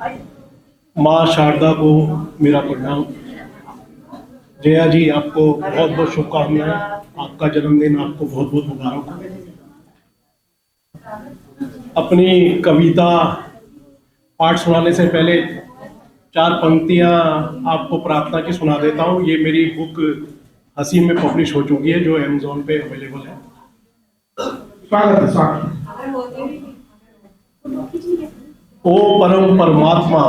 माँ शारदा को मेरा प्रणाम। जया जी, आपको बहुत बहुत शुभकामनाएं। आपका जन्मदिन आपको बहुत बहुत मुबारक हो। अपनी कविता पाठ सुनाने से पहले 4 पंक्तियां आपको प्रार्थना की सुना देता हूँ। ये मेरी बुक हसी में पब्लिश हो चुकी है, जो अमेज़न पे अवेलेबल है। ओ परम परमात्मा,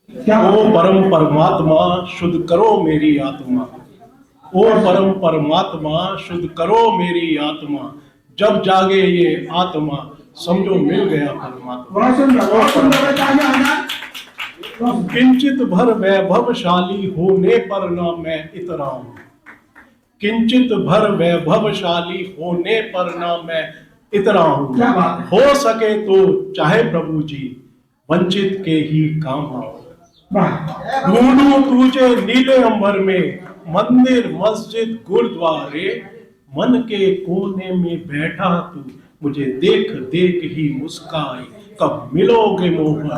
ओ परम परमात्मा, शुद्ध करो मेरी आत्मा। ओ परम परमात्मा, शुद्ध करो मेरी आत्मा। जब जागे ये आत्मा, समझो मिल गया परमात्मा। किंचित भर वैभवशाली होने पर ना मैं इतराऊं, किंचित भर वैभवशाली होने पर ना मैं इतराऊं। हो सके तो चाहे प्रभु जी वंचित के ही काम आओ। ढूंढूं तुझे नीले अंबर में, मंदिर मस्जिद गुरुद्वारे। मन के कोने में बैठा तू, मुझे देख देख ही मुस्काई। कब मिलोगे मोहन,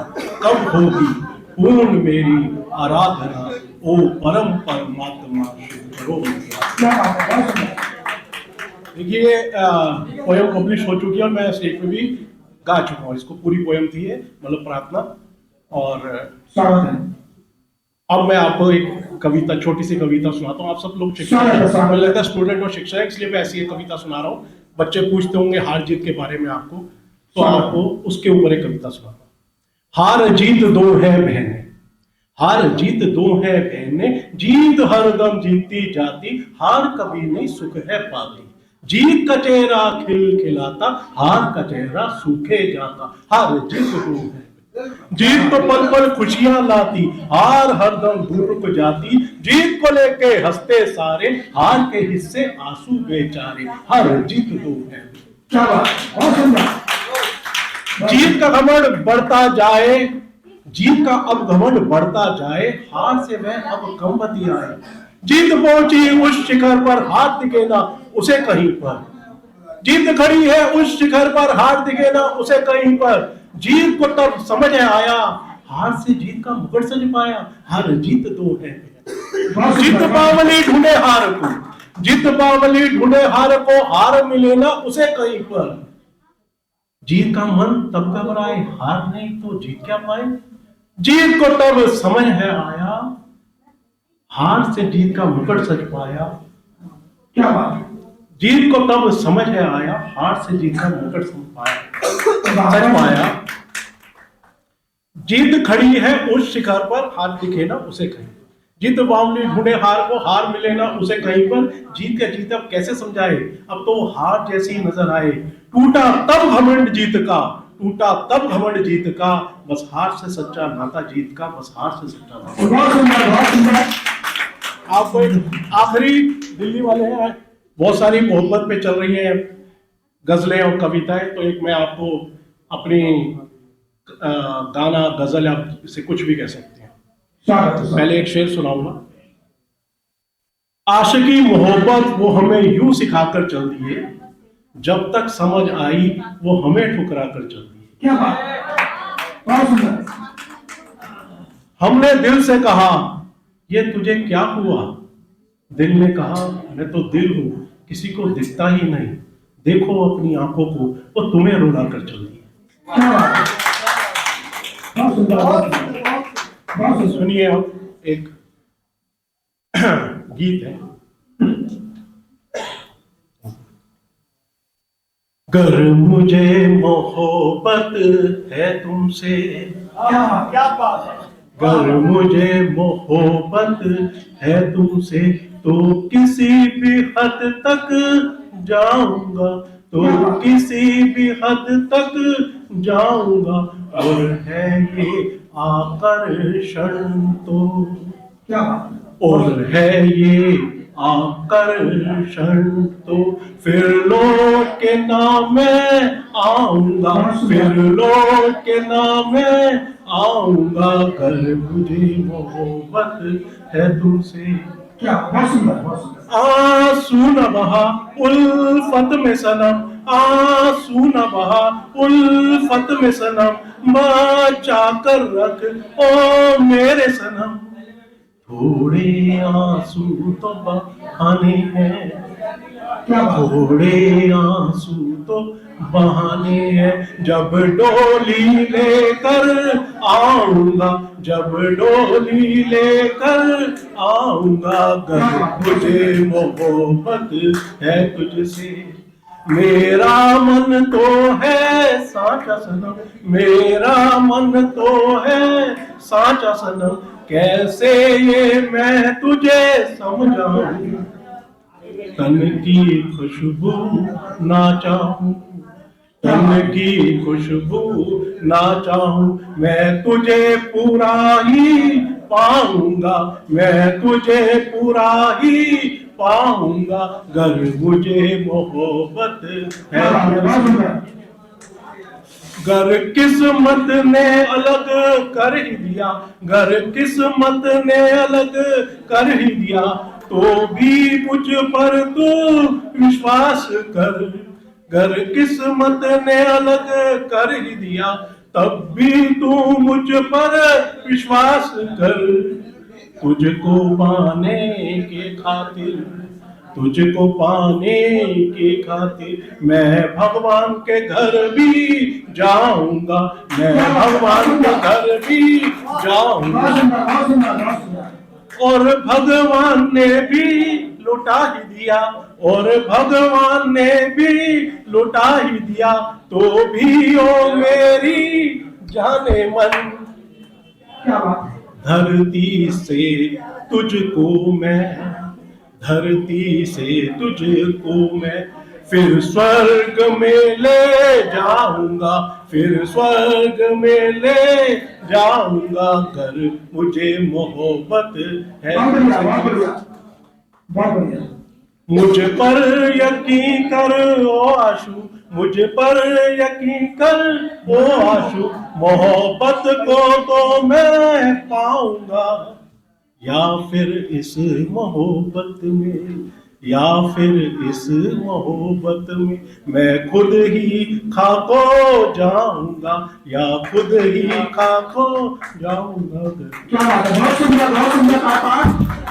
कब होगी पूर्ण मेरी आराधना। ओ परम परमात्मा, शुद्ध करो। देखिए, पोयम पब्लिश हो चुकी है और मैं स्टेज पे भी गा चुका हूँ इसको। पूरी पोयम थी है, मतलब प्रार्थना। और अब मैं आपको एक कविता, छोटी सी कविता सुनाता हूँ। आप सब लोग शिक्षक, मुझे लगता है स्टूडेंट और शिक्षक, इसलिए मैं ऐसी एक कविता सुना रहा हूँ। बच्चे पूछते होंगे हार जीत के बारे में आपको, तो आपको उसके ऊपर एक कविता सुनाता हूँ। हार जीत दो है बहने, हार जीत दो है बहने। जीत हरदम जीतती जाती, हार कभी नहीं सुख है पाती। जीत का चेहरा खिलखिलाता, हार का चेहरा सूखे जाता। हार जीत दो है, जीत तो पल पल खुशियां लाती, हार हरदम दूर रुक जाती। जीत को लेके हंसते सारे, हार के हिस्से आंसू बेचारे। हार जीत दो है। जीत का घमंड बढ़ता जाए, जीत का अब घमंड बढ़ता जाए। हार से वह अब कम मती आए। जीत पहुंची उस शिखर पर, हाथ दिखे ना उसे कहीं पर। जीत खड़ी है उस शिखर पर, हाथ दिखे ना उसे कहीं पर। जीत को तब समझ आया, हार से जीत का मुकुट सज पाया। हार जीत दो है। जीत बावली ढूंढे हार को, जीत बावली ढूंढे हार को। हार मिले ना उसे कहीं पर। जीत का मन तब घबराए, हार नहीं तो जीत क्या पाए। जीत को तब समझ है आया, हार से जीत का मुकुट सज पाया। क्या बात। जीत को तब समझ है आया, हार से जीत का मुकुट सज पाया। जीत खड़ी है उस शिखर पर, हार दिखे ना उसे कहीं। जीत बावली ढूंढे हार को, हार मिले ना उसे कहीं पर। जीत का जीत अब कैसे समझाए, अब तो हार जैसी नजर आए। टूटा तब घमंड जीत का, टूटा तब घमंड जीत का। बस हार से सच्चा नाता जीत का, बस हार से सच्चा नाता। आपको एक आखिरी, दिल्ली वाले हैं, बहुत सारी मोहब्बत पे चल रही है गजलें और कविताएं, तो एक मैं आपको अपनी गाना गजल, आप इसे कुछ भी कह सकते हैं। पहले एक शेर सुनाऊंगा। आशिकी मोहब्बत वो हमें यूं सिखाकर चल दिए, जब तक समझ आई वो हमें ठुकरा कर चल दिए। क्या बात। हमने दिल से कहा ये तुझे क्या हुआ, दिल ने कहा मैं तो दिल हूं, किसी को दिखता ही नहीं। देखो अपनी आंखों को, वो तुम्हें रुला कर चल दिए। सुनिए, अब एक गीत है। गर मुझे मोहब्बत है तुमसे, क्या बात है। गर मुझे मोहब्बत है तुमसे, तो किसी भी हद तक जाऊंगा, तो किसी भी हद तक जाऊंगा। और है ये आकर्षण तो, क्या, और है ये आकर्षण तो, फिर लौट के ना मैं आऊंगा, फिर लौट के ना मैं आऊंगा। कर मुझे मोहब्बत है तुमसे। क्या आंसू न बहा उल्फत में सनम, आंसू न बहा उल्फत में सनम बचा कर रख ओ मेरे सनम। थोड़े आंसू तो बहाने हैं, थोड़े आंसू तो बहाने हैं, जब डोली लेकर आऊंगा, जब डोली लेकर आऊंगा घर, मुझे मोहब्बत है तुझसे। मेरा मन तो है साचा सनम, मेरा मन तो है साचा सनम, कैसे ये मैं तुझे समझाऊं। तन की खुशबू ना चाहूं, तन की खुशबू ना चाहूं, मैं तुझे पूरा ही पाऊंगा, मैं तुझे पूरा ही पाऊंगा, गर मुझे मोहब्बत है। गर किस्मत ने अलग कर ही दिया, गर किस्मत ने अलग कर ही दिया, तो भी मुझ पर तू विश्वास कर। गर किस्मत ने अलग कर ही दिया, तब भी तू मुझ पर विश्वास कर। तुझको पाने के खातिर, तुझको पाने के खातिर मैं भगवान के घर भी जाऊंगा, मैं भगवान के घर भी जाऊंगा। और भगवान ने भी लुटा ही दिया, और भगवान ने भी लुटा ही दिया, तो भी ओ मेरी जाने मन। क्या बात है। धरती से तुझको मैं, धरती से तुझको मैं फिर स्वर्ग में ले जाऊंगा, फिर स्वर्ग में ले जाऊंगा, कर मुझे मोहब्बत है। बहुत बढ़िया, बहुत बढ़िया। मुझ पर यकीन कर ओ आशु, मुझ पर यकीन कर ओ आशु, मोहब्बत को तो मैं पाऊंगा, या फिर इस मोहब्बत में, या फिर इस मोहब्बत में मैं खुद ही खाको जाऊंगा, या खुद ही खाको जाऊंगा। क्या बात है, बहुत सुंदर पापा।